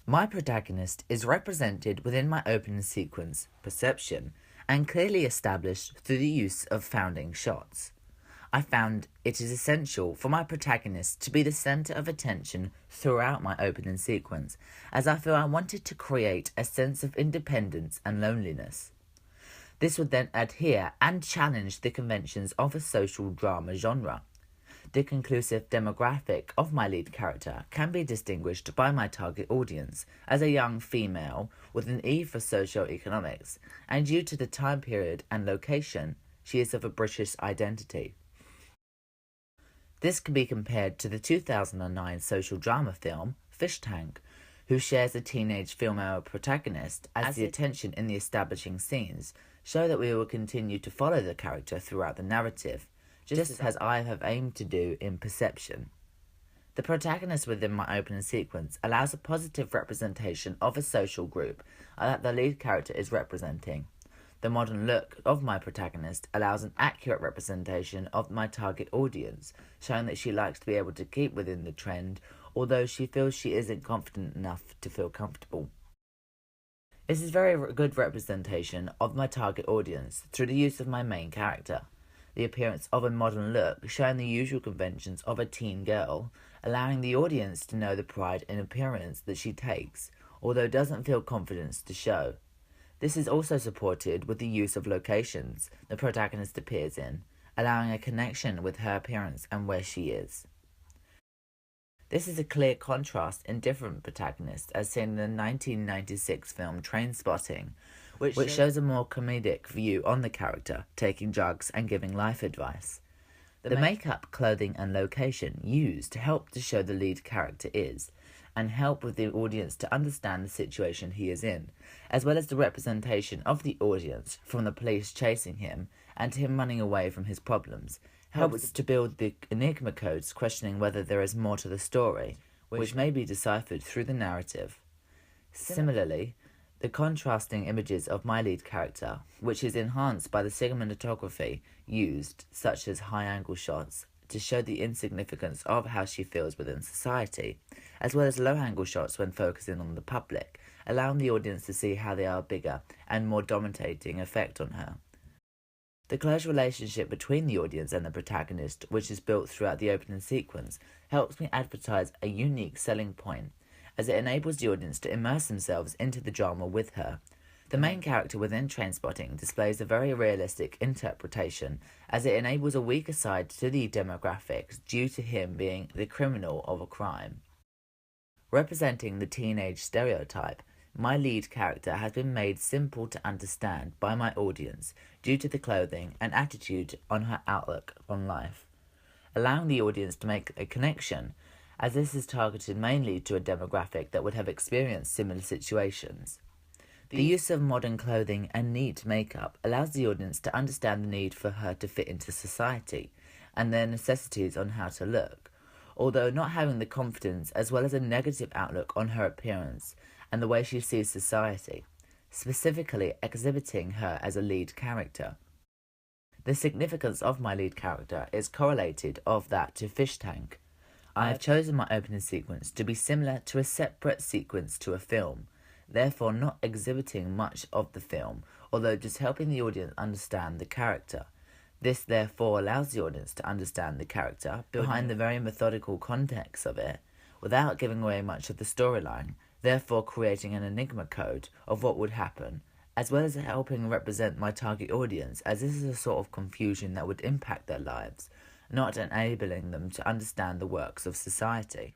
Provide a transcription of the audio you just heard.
My protagonist is represented within my opening sequence, Perception, and clearly established through the use of founding shots. I found it is essential for my protagonist to be the centre of attention throughout my opening sequence, as I feel I wanted to create a sense of independence and loneliness. This would then adhere and challenge the conventions of a social drama genre. The conclusive demographic of my lead character can be distinguished by my target audience as a young female with an E for socioeconomics, and due to the time period and location, she is of a British identity. This can be compared to the 2009 social drama film Fish Tank, who shares a teenage female protagonist, as the attention in the establishing scenes show that we will continue to follow the character throughout the narrative, just as I have aimed to do in Perception. The protagonist within my opening sequence allows a positive representation of a social group that the lead character is representing. The modern look of my protagonist allows an accurate representation of my target audience, showing that she likes to be able to keep within the trend, although she feels she isn't confident enough to feel comfortable. This is very good representation of my target audience through the use of my main character. The appearance of a modern look, showing the usual conventions of a teen girl, allowing the audience to know the pride in appearance that she takes, although doesn't feel confidence to show. This is also supported with the use of locations the protagonist appears in, allowing a connection with her appearance and where she is. This is a clear contrast in different protagonists as seen in the 1996 film Trainspotting, which shows a more comedic view on the character, taking drugs and giving life advice. The makeup, clothing and location used to help to show the lead character is, and help with the audience to understand the situation he is in, as well as the representation of the audience from the police chasing him and him running away from his problems, helps to build the enigma codes questioning whether there is more to the story, which may be deciphered through the narrative. Similarly, the contrasting images of my lead character, which is enhanced by the cinematography used, such as high-angle shots, to show the insignificance of how she feels within society, as well as low-angle shots when focusing on the public, allowing the audience to see how they are a bigger and more dominating effect on her. The close relationship between the audience and the protagonist, which is built throughout the opening sequence, helps me advertise a unique selling point, as it enables the audience to immerse themselves into the drama with her. The main character within Trainspotting displays a very realistic interpretation, as it enables a weaker side to the demographics due to him being the criminal of a crime. Representing the teenage stereotype, my lead character has been made simple to understand by my audience due to the clothing and attitude on her outlook on life, allowing the audience to make a connection, as this is targeted mainly to a demographic that would have experienced similar situations. The use of modern clothing and neat makeup allows the audience to understand the need for her to fit into society and their necessities on how to look, although not having the confidence as well as a negative outlook on her appearance and the way she sees society, specifically exhibiting her as a lead character. The significance of my lead character is correlated of that to Fish Tank. I have chosen my opening sequence to be similar to a separate sequence to a film, therefore not exhibiting much of the film, although just helping the audience understand the character. This therefore allows the audience to understand the character behind the very methodical context of it, without giving away much of the storyline, therefore creating an enigma code of what would happen, as well as helping represent my target audience, as this is a sort of confusion that would impact their lives, not enabling them to understand the works of society.